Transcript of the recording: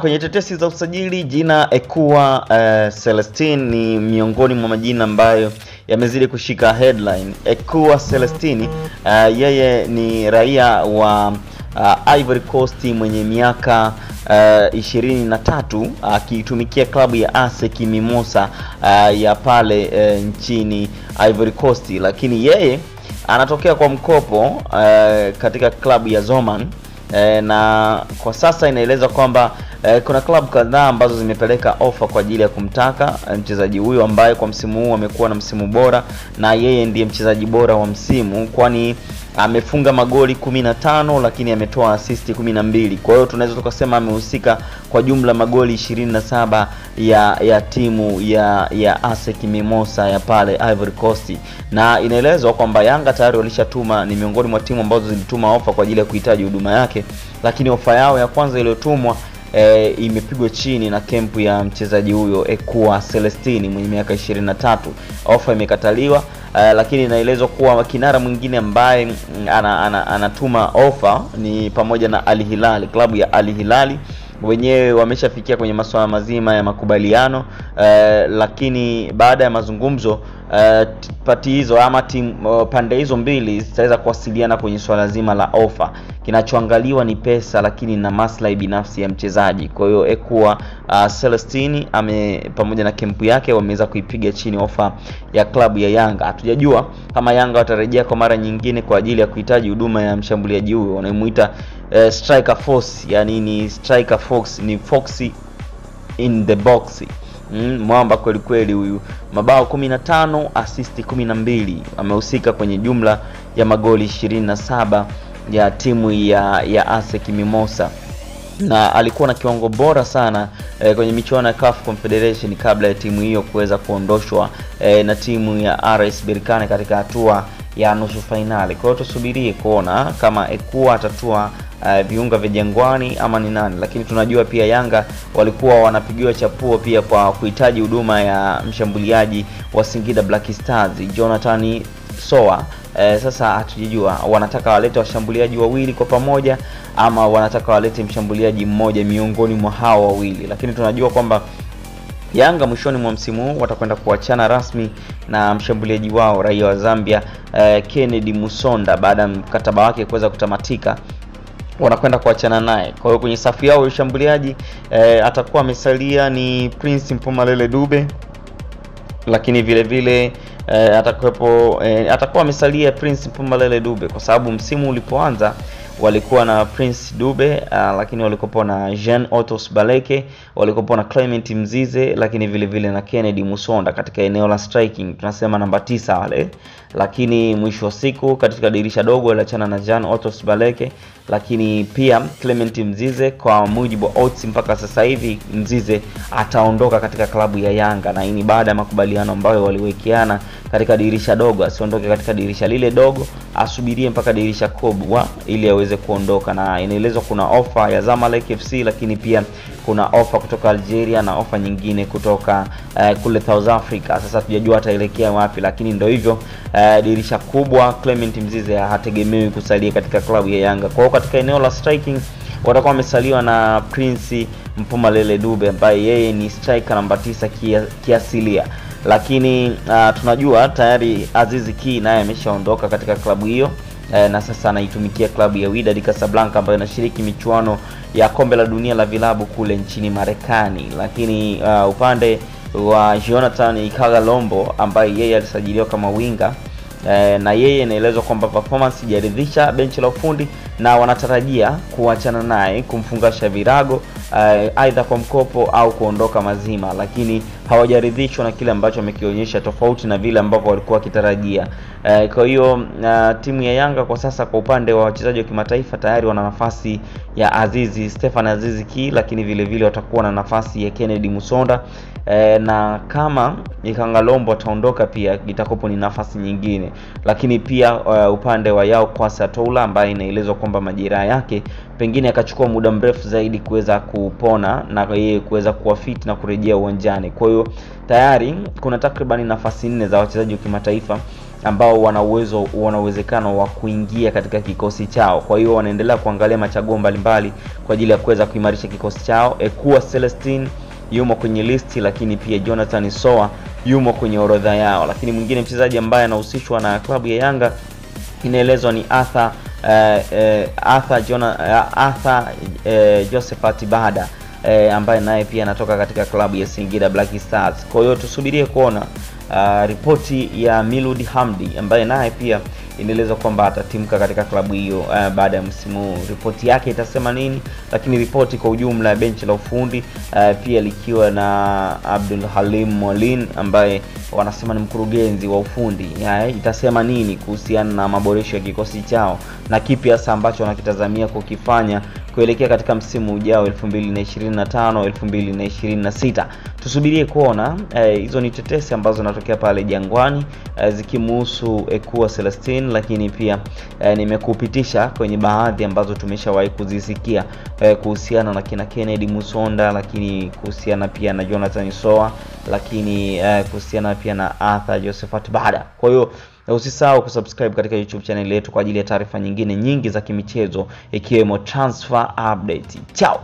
Kwenye tetesi za usajili, jina Ekua Celestine ni miongoni mwa majina ambayo yamezidi kushika headline. Ekua Celestine yeye ni raia wa Ivory Coast mwenye miaka 23 akitumikia klabu ya ASEC Mimosa ya pale nchini Ivory Coast, lakini yeye anatokea kwa mkopo katika klabu ya Zoman. Na kwa sasa inaeleza kwamba kuna klabu kadhaa ambazo zimepeleka ofa kwa ajili ya kumtaka mchezaji huyo ambaye kwa msimu huu amekuwa na msimu bora, na yeye ndiye mchezaji bora wa msimu, kwani amefunga magoli 15 lakini ametoa assist 12. Kwa hiyo tunaweza tukasema amehusika kwa jumla magoli 27 ya timu ya ASEC Mimosa ya pale Ivory Coast. Na inaelezwa kwamba Yanga tayari walishatuma, ni miongoni mwa timu ambazo zilituma ofa kwa ajili ya kuhitaji huduma yake, lakini ofa yao ya kwanza iliyotumwa imepigwa chini na kempu ya mchezaji huyo Ekua Celestine mwenye miaka 23. Ofa imekataliwa, lakini inaelezwa kuwa kinara mwingine ambaye anatuma ofa ni pamoja na Al Hilal. Klabu ya Al Hilal wenyewe wameshafikia kwenye masuala mazima ya makubaliano, lakini baada ya mazungumzo pati hizo ama pande hizo mbili zitaweza kuwasiliana kwenye swala zima la ofa. Kinachoangaliwa ni pesa, lakini na maslahi binafsi ya mchezaji. Kwa hiyo Ekua Celestine pamoja na kempu yake wameweza kuipiga chini ofa ya klabu ya Yanga. Hatujajua kama Yanga watarejea kwa mara nyingine kwa ajili ya kuhitaji huduma ya mshambuliaji huyo wanamuita striker force, yani ni striker fox, ni foxy in the box. Mwamba kweli kweli huyu. Mabao 15, assist 12, amehusika kwenye jumla ya magoli 27 ya timu ya ASEC Mimosa, na alikuwa na kiwango bora sana kwenye michuano ya CAF Confederation kabla ya timu hiyo kuweza kuondoshwa na timu ya RS Berkane katika hatua ya nusu finali. Kwa hiyo tusubirie kuona kama Ekua atatua viunga vya Jangwani ama ni nani, lakini tunajua pia Yanga walikuwa wanapigiwa chapuo pia kwa kuhitaji huduma ya mshambuliaji wa Singida Black Stars Jonathan Soa. Sasa hatujijua wanataka walete washambuliaji wawili kwa pamoja ama wanataka walete mshambuliaji mmoja miongoni mwa hao wawili, lakini tunajua kwamba Yanga mwishoni mwa msimu huu watakwenda kuachana rasmi na mshambuliaji wao raia wa Zambia Kennedy Musonda. Baada ya mkataba wake kuweza kutamatika wanakwenda kuachana naye. Kwa hiyo kwenye safu yao ya ushambuliaji atakuwa amesalia ni Prince Mpumalele Dube, lakini vile vile atakuwa amesalia Prince Mpumalele Dube kwa sababu msimu ulipoanza walikuwa na Prince Dube, lakini walikuwa na Jean Otos Baleke, walikuwa na Clement Mzize, lakini vile vile na Kennedy Musonda katika eneo la striking, tunasema namba 9 wale. Lakini mwisho wa siku katika dirisha dogo waliachana na Jean Otos Baleke, lakini pia Clement Mzize kwa mujibu wa odds mpaka sasa hivi Mzize ataondoka katika klabu ya Yanga, na hii ni baada ya makubaliano ambayo waliwekeana katika dirisha dogo. Asiondoke katika dirisha lile dogo, asubirie mpaka dirisha kubwa ili aweze kuondoka. Na inaelezwa kuna ofa ya Zamalek FC, lakini pia kuna ofa kutoka Algeria na ofa nyingine kutoka kule South Africa. Sasa tujajua ataelekea wapi, lakini ndio hivyo, dirisha kubwa Clement Mzize hategemewi kusalia katika klabu ya Yanga. Kwa hiyo katika eneo la striking watakuwa wamesaliwa na Prince Mpumalele Dube ambaye yeye ni striker namba 9 kiasilia, lakini tunajua tayari Azizi Ki naye ameshaondoka katika klabu hiyo na sasa anaitumikia klabu ya Wydad Casablanca ambayo inashiriki michuano ya kombe la dunia la vilabu kule nchini Marekani. Lakini upande wa Jonathan Ikagalombo ambaye yeye alisajiliwa kama winga, na yeye inaelezwa kwamba performance ijaridhisha benchi la ufundi na wanatarajia kuachana naye kumfungasha virago aidha kwa mkopo au kuondoka mazima, lakini hawajaridhishwa na kile ambacho amekionyesha tofauti na vile ambavyo walikuwa wakitarajia. Kwa hiyo timu ya Yanga kwa sasa kwa upande wa wachezaji wa kimataifa tayari wana nafasi ya Stefan Azizi Ki, lakini vile vile watakuwa na nafasi ya Kennedy Musonda, na kama Ikangalombo ataondoka pia itakopo ni nafasi nyingine. Lakini pia upande wa Yao Kwasa Toula ambaye inaelezwa kwamba majeraha yake pengine akachukua muda mrefu zaidi kuweza kupona na yeye kuweza kuwa fit na kurejea uwanjani. Kwa hiyo tayari kuna takriban nafasi 4 za wachezaji wa kimataifa ambao wana uwezekano wa kuingia katika kikosi chao. Kwa hiyo wanaendelea kuangalia machaguo mbalimbali kwa ajili ya kuweza kuimarisha kikosi chao. Ekua Celestine yumo kwenye listi, lakini pia Jonathan Soa yumo kwenye orodha yao. Lakini mwingine mchezaji ambaye anahusishwa na klabu ya Yanga inaelezwa ni Arthur Josephat Bada, ambaye naye pia anatoka katika klabu ya Singida Black Stars. Kwa hiyo tusubirie kuona ripoti ya Milud Hamdi ambaye naye pia inaelezwa kwamba atatimka katika klabu hiyo baada ya msimu. Ripoti yake itasema nini? Lakini ripoti kwa ujumla ya benchi la ufundi pia likiwa na Abdul Halim Mwalin ambaye wanasema ni mkurugenzi wa ufundi, itasema nini kuhusiana na maboresho ya kikosi chao na kipi hasa ambacho wanakitazamia kukifanya kuelekea katika msimu ujao 2025 2026. Tusubirie kuona. Hizo ni tetesi ambazo zinatokea pale Jangwani zikimuhusu Ekua Celestine, lakini pia nimekupitisha kwenye baadhi ambazo tumeshawahi kuzisikia kuhusiana na kina Kennedy Musonda, lakini kuhusiana pia na Jonathan Soa, lakini kuhusiana pia na Arthur Josephat Bada. Kwa hiyo usisahau kusubscribe katika YouTube channel yetu kwa ajili ya taarifa nyingine nyingi za kimichezo ikiwemo transfer update. Ciao.